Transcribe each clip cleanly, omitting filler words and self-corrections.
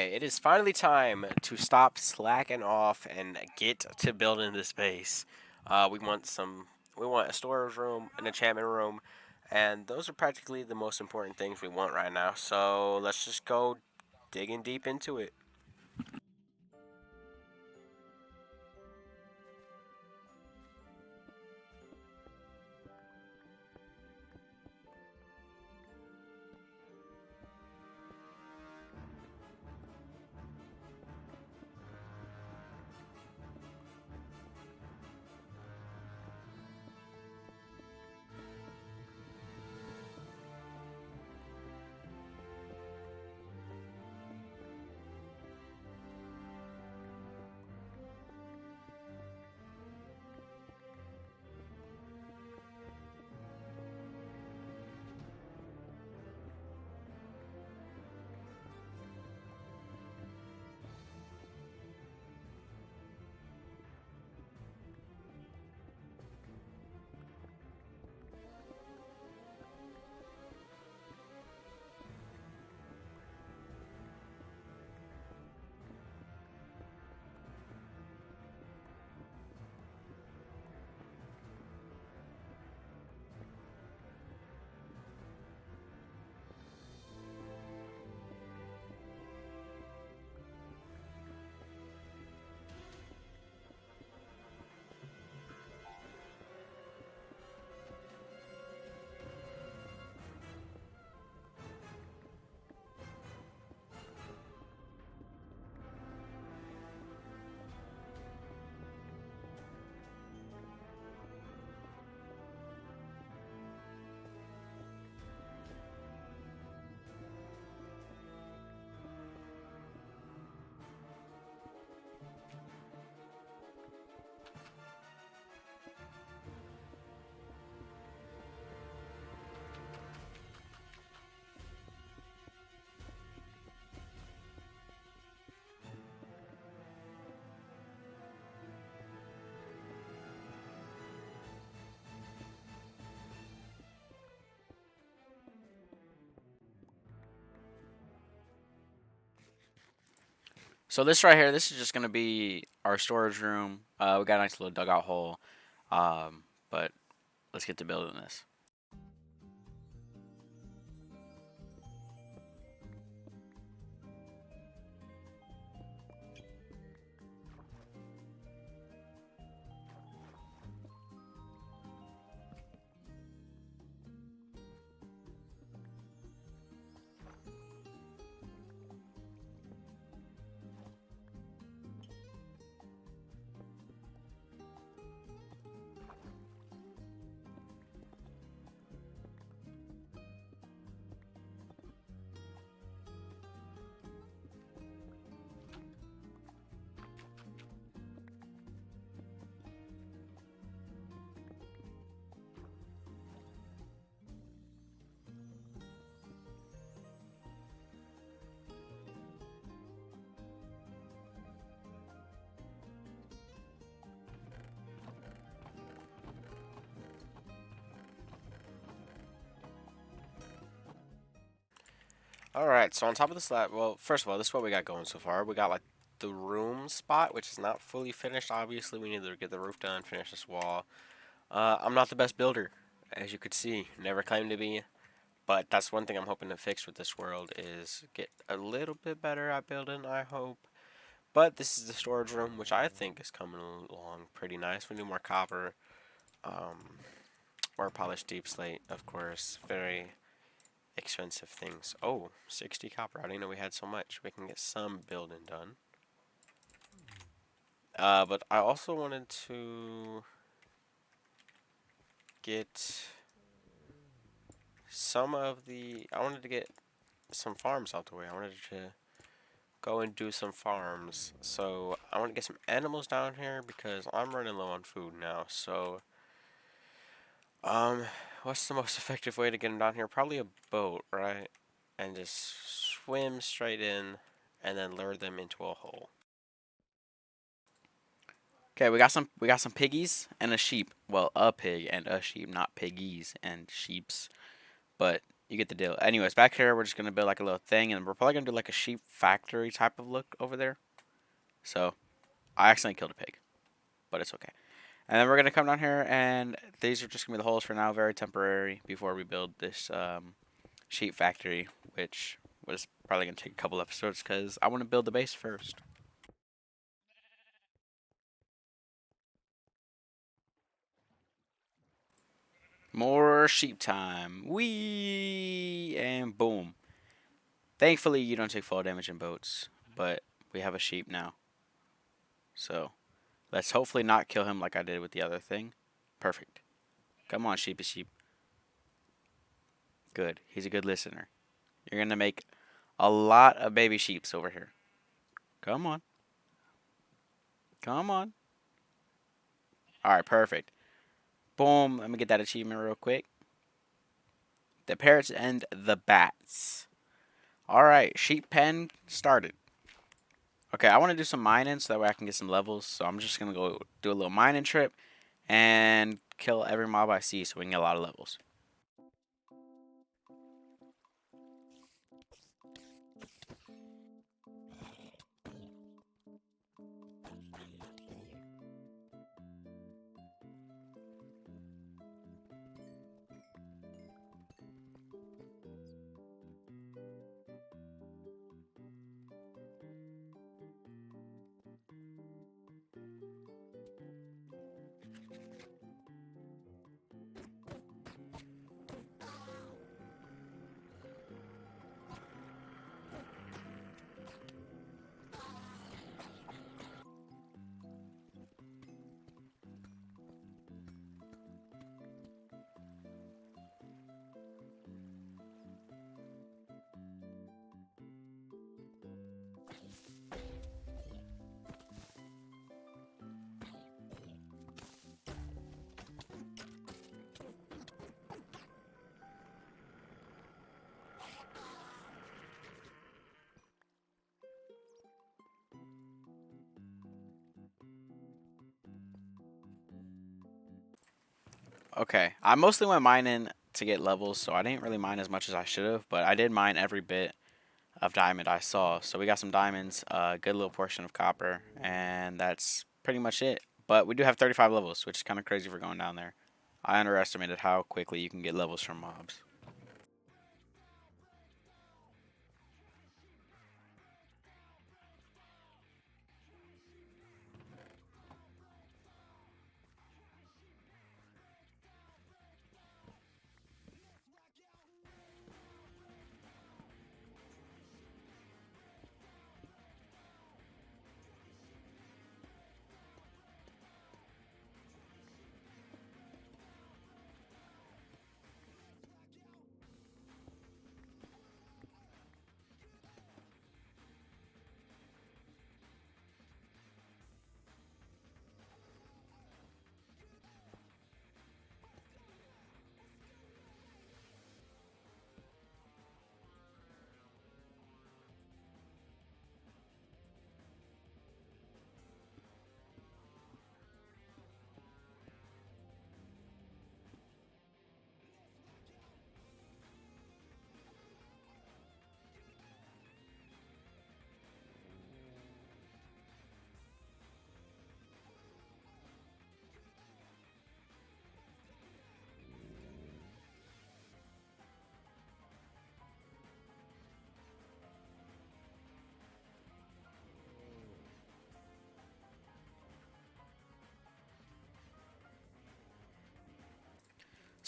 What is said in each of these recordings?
Alright, it is finally time to stop slacking off and get to building this base. We want we want a storage room, an enchantment room, and those are practically the most important things we want right now. So let's just go digging deep into it. So this right here, this is just gonna be our storage room. We got a nice little dugout hole. But let's get to building this. Alright, so on top of the slab, well, first of all, this is what we got going so far. We got like the room spot, which is not fully finished. Obviously, we need to get the roof done, finish this wall. I'm not the best builder, as you could see. Never claimed to be, but that's one thing I'm hoping to fix with this world is get a little bit better at building, I hope. But this is the storage room, which I think is coming along pretty nice. We need more copper, um, more polished deep slate, of course. Very expensive things. Oh, 60 copper. I didn't know we had so much. We can get some building done. But I also wanted to get I wanted to get some farms out the way. I wanted to go and do some farms. So I want to get some animals down here because I'm running low on food now. So, um, what's the most effective way to get them down here? Probably a boat, right? And just swim straight in and then lure them into a hole. Okay, we got some piggies and a sheep. Well, a pig and a sheep, not piggies and sheeps. But You get the deal. Anyways, back here we're just gonna build like a little thing, and we're probably gonna do like a sheep factory type of look over there. So I accidentally killed a pig, but it's okay. And then we're gonna come down here, and these are just gonna be the holes for now, very temporary, before we build this sheep factory, which was probably gonna take a couple episodes because I want to build the base first. More sheep time. Wee and boom. Thankfully, you don't take fall damage in boats, but we have a sheep now. So let's hopefully not kill him like I did with the other thing. Perfect. Come on, sheepy sheep. Good. He's a good listener. You're gonna make a lot of baby sheeps over here. Come on. Come on. Alright, perfect. Boom. Let me get that achievement real quick. The parrots and the bats. Alright, sheep pen started. Okay, I want to do some mining so that way I can get some levels. So I'm just gonna go do a little mining trip and kill every mob I see so we can get a lot of levels. Okay, I mostly went mining to get levels, so I didn't really mine as much as I should have, but I did mine every bit of diamond I saw. So we got some diamonds, a good little portion of copper, and that's pretty much it. But we do have 35 levels, which is kind of crazy for going down there. I underestimated how quickly you can get levels from mobs.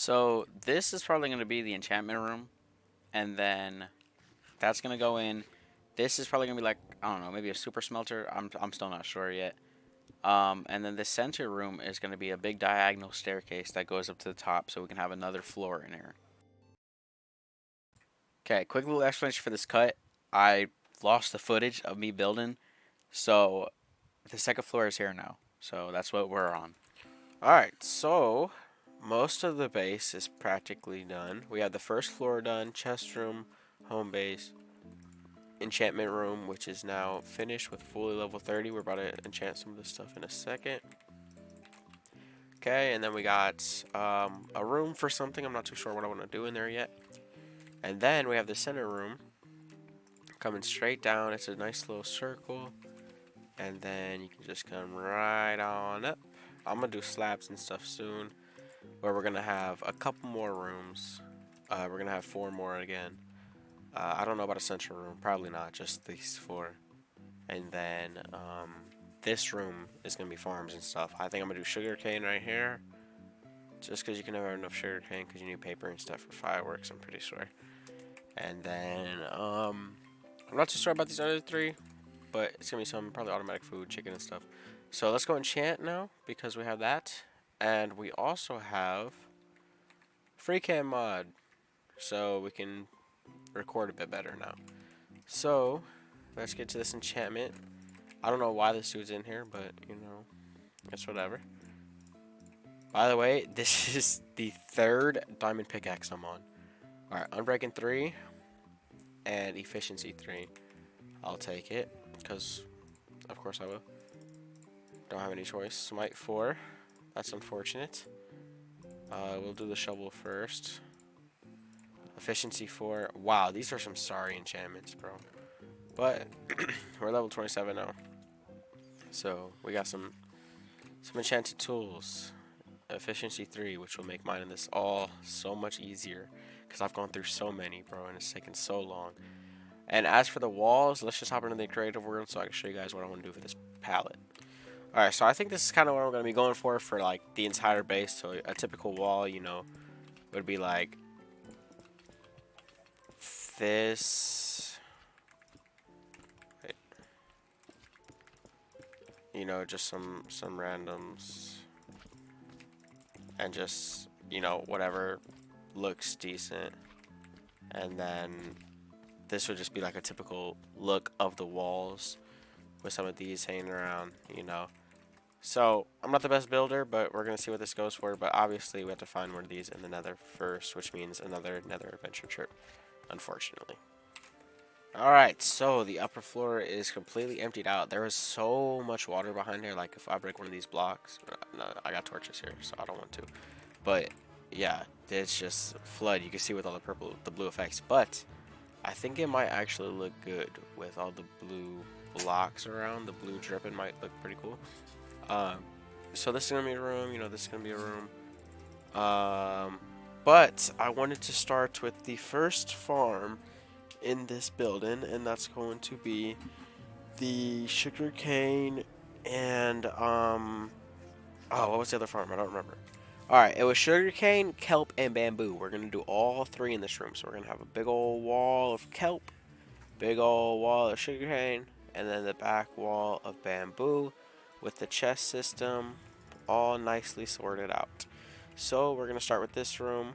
So this is probably going to be the enchantment room, and then that's going to go in. This is probably going to be like, I don't know, maybe a super smelter. I'm still not sure yet. And then the center room is going to be a big diagonal staircase that goes up to the top so we can have another floor in here. Okay, quick little explanation for this cut. I lost the footage of me building, so the second floor is here now. So that's what we're on. Alright, so most of the base is practically done. We have the first floor done, chest room, home base, enchantment room, which is now finished with fully level 30. We're about to enchant some of this stuff in a second. Okay, and then we got a room for something. I'm not too sure what I want to do in there yet. And then we have the center room coming straight down. It's a nice little circle. And then you can just come right on up. I'm gonna do slabs and stuff soon, where we're gonna have a couple more rooms. We're gonna have 4 more again. I don't know about a central room, probably not, just these 4. And then this room is gonna be farms and stuff. I think I'm gonna do sugarcane right here, just because you can never have enough sugarcane because you need paper and stuff for fireworks. I'm pretty sure. And then I'm not too sure about these other 3, but it's gonna be some probably automatic food, chicken and stuff. So let's go enchant now because we have that, and we also have FreeCam mod, so we can record a bit better now. So let's get to this enchantment. I don't know why this dude's in here, but you know, it's whatever. By the way, this is the 3rd diamond pickaxe I'm on. Alright, Unbreaking 3 and Efficiency 3. I'll take it, because of course I will. Don't have any choice. Smite 4. That's unfortunate. We'll do the shovel first. Efficiency 4. Wow, these are some sorry enchantments, bro. But we're level 27 now. So we got some enchanted tools. Efficiency 3, which will make mine in this all so much easier, because I've gone through so many, bro, and it's taken so long. And as for the walls, let's just hop into the creative world so I can show you guys what I want to do for this palette. Alright, so I think this is kind of what I'm going to be going for like the entire base. So a typical wall, you know, would be like this. Wait. You know, just some randoms. And just, you know, whatever looks decent. And then this would just be like a typical look of the walls with some of these hanging around, you know. So I'm not the best builder, but we're gonna see what this goes for. But obviously we have to find one of these in the nether first, which means another nether adventure trip, unfortunately. Alright, so the upper floor is completely emptied out. There is so much water behind here. Like if I break one of these blocks, no, I got torches here, so I don't want to. But yeah, it's just flood. You can see with all the blue effects. But I think it might actually look good with all the blue blocks around. The blue dripping might look pretty cool. So this is gonna be a room. You know, this is gonna be a room. But I wanted to start with the first farm in this building, and that's going to be the sugarcane and oh, what was the other farm? I don't remember. Alright, it was sugarcane, kelp, and bamboo. We're gonna do all 3 in this room. So we're gonna have a big old wall of kelp, big old wall of sugarcane, and then the back wall of bamboo with the chest system all nicely sorted out. So we're gonna start with this room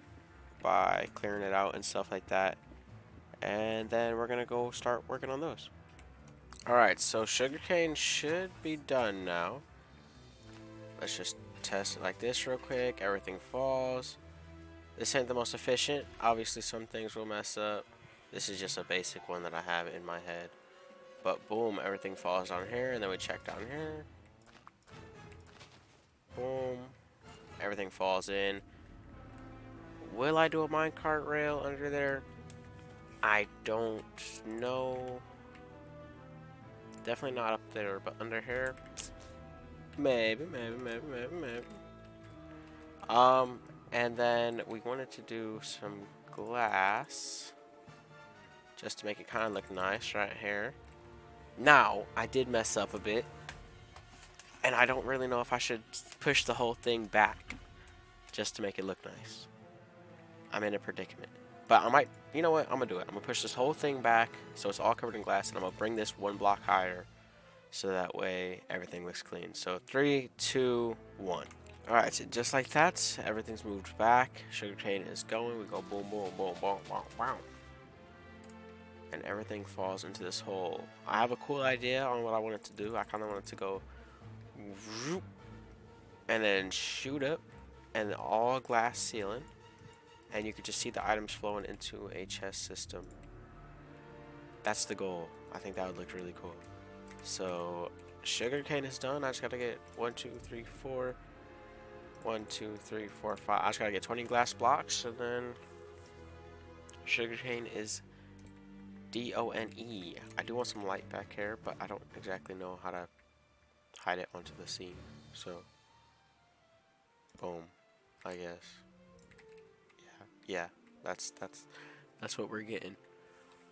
by clearing it out and stuff like that, and then we're gonna go start working on those. Alright, so sugarcane should be done now. Let's just test it like this real quick. Everything falls. This ain't the most efficient. Obviously some things will mess up. This is just a basic one that I have in my head. But boom, everything falls down here, and then we check down here. Boom. Everything falls in. Will I do a minecart rail under there? I don't know. Definitely not up there, but under here, maybe. And then we wanted to do some glass, just to make it kind of look nice right here. Now, I did mess up a bit, and I don't really know if I should push the whole thing back, just to make it look nice. I'm in a predicament. But I might, you know what, I'm going to do it. I'm going to push this whole thing back so it's all covered in glass, and I'm going to bring this 1 block higher so that way everything looks clean. So 3, 2, 1. Alright, so just like that, everything's moved back. Sugarcane is going. We go boom, boom, boom, boom, boom, boom. And everything falls into this hole. I have a cool idea on what I want it to do. I kind of want it to go and then shoot up, and all glass ceiling. And you can just see the items flowing into a chest system. That's the goal. I think that would look really cool. So sugarcane is done. I just gotta get 1, 2, 3, 4. 1, 2, 3, 4, 5. I just gotta get 20 glass blocks, and then Sugarcane is Done. I do want some light back here, but I don't exactly know how to hide it onto the scene. So, boom, I guess. Yeah, that's what we're getting.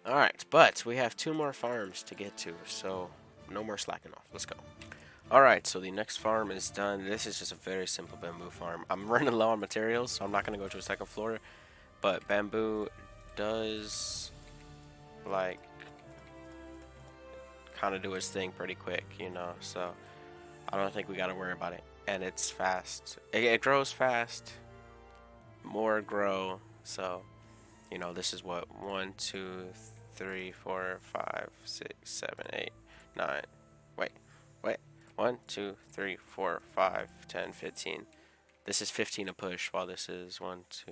All right, but we have two more farms to get to, so no more slacking off. Let's go. All right, so the next farm is done. This is just a very simple bamboo farm. I'm running low on materials, so I'm not gonna go to a second floor. But bamboo does like kind of do its thing pretty quick, you know. So I don't think we gotta worry about it. And it's fast. It grows fast. More grow. So you know, this is what 1, 2, 3, 4, 5, 6, 7, 8, 9. Wait, wait. 1, 2, 3, 4, 5, 10, 15. This is 15 a push, while this is 1, 2.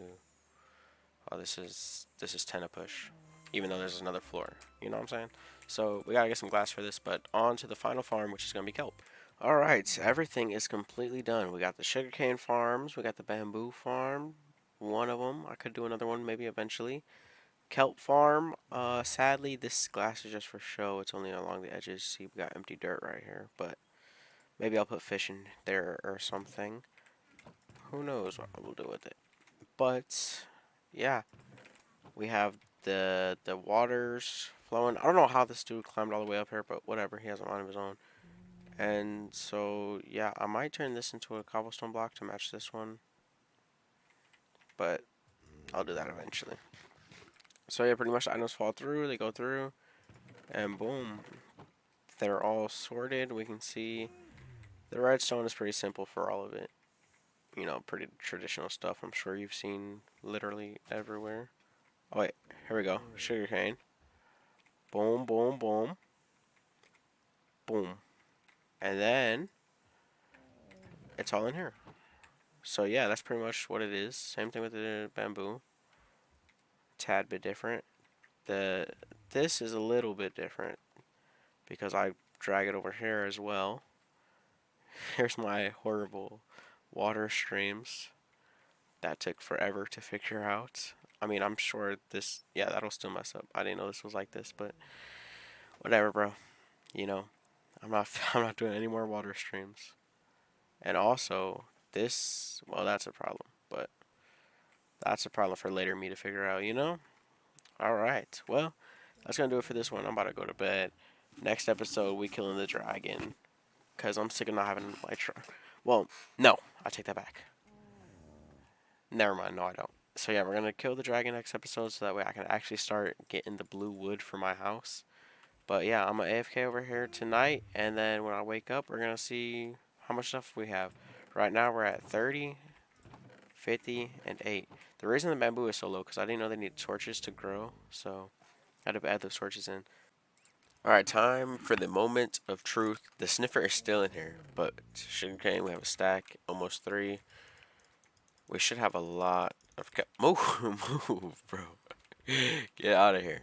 While this is 10 a push. Even though there's another floor. You know what I'm saying? So we gotta get some glass for this, but on to the final farm, which is gonna be kelp. Alright, everything is completely done. We got the sugarcane farms, we got the bamboo farm, one of them. I could do another one maybe eventually. Kelp farm, sadly this glass is just for show. It's only along the edges. See, we got empty dirt right here, but maybe I'll put fish in there or something. Who knows what I will do with it. But yeah, we have the waters flowing. I don't know how this dude climbed all the way up here, but whatever. He has a line of his own. And so yeah, I might turn this into a cobblestone block to match this one, but I'll do that eventually. So yeah, pretty much the items fall through. They go through, and boom, they're all sorted. We can see the redstone is pretty simple for all of it. You know, pretty traditional stuff. I'm sure you've seen literally everywhere. Oh wait, here we go. Sugarcane. Boom, boom, boom, boom, and then it's all in here. So yeah, that's pretty much what it is. Same thing with the bamboo. Tad bit different. The this is a little bit different because I drag it over here as well. Here's my horrible water streams. That took forever to figure out. I mean, I'm sure this, yeah, that'll still mess up. I didn't know this was like this, but whatever, bro. You know, I'm not, I'm not doing any more water streams. And also, this, well, that's a problem, but that's a problem for later me to figure out. You know. All right. Well, that's gonna do it for this one. I'm about to go to bed. Next episode, we killing the dragon, cause I'm sick of not having my Well, no, I take that back. Never mind. No, I don't. So yeah, we're gonna kill the dragon next episode, so that way I can actually start getting the blue wood for my house. But yeah, I'm gonna AFK over here tonight, and then when I wake up, we're gonna see how much stuff we have. Right now we're at 30, 50, and 8. The reason the bamboo is so low, because I didn't know they need torches to grow, so I had to add those torches in. Alright, time for the moment of truth. The sniffer is still in here, but sugarcane, we have a stack, almost 3. We should have a lot of move, move, bro. Get out of here.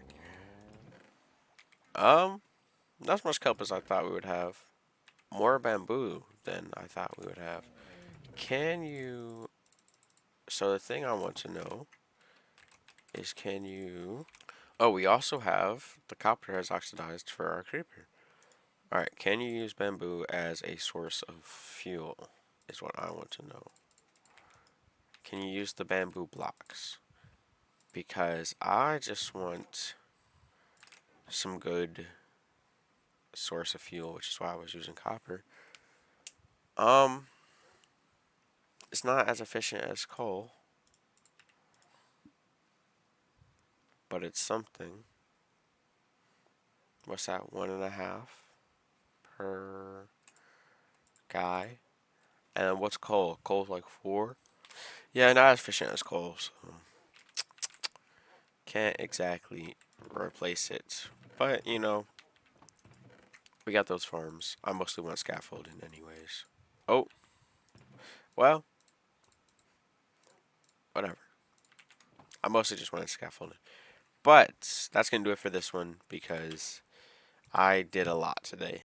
Um, not as much kelp as I thought we would have. More bamboo than I thought we would have. Can you... So the thing I want to know is, can you... Oh, we also have the copper has oxidized for our creeper. Alright, can you use bamboo as a source of fuel? Is what I want to know. Can you use the bamboo blocks? Because I just want some good source of fuel, which is why I was using copper. It's not as efficient as coal, but it's something. What's that? 1.5 per guy. And then what's coal? Coal's like 4. Yeah, not as efficient as coal, so can't exactly replace it. But you know, we got those farms. I mostly want scaffolding, anyways. Oh, well, whatever. I mostly just wanted scaffolding. But that's gonna do it for this one because I did a lot today.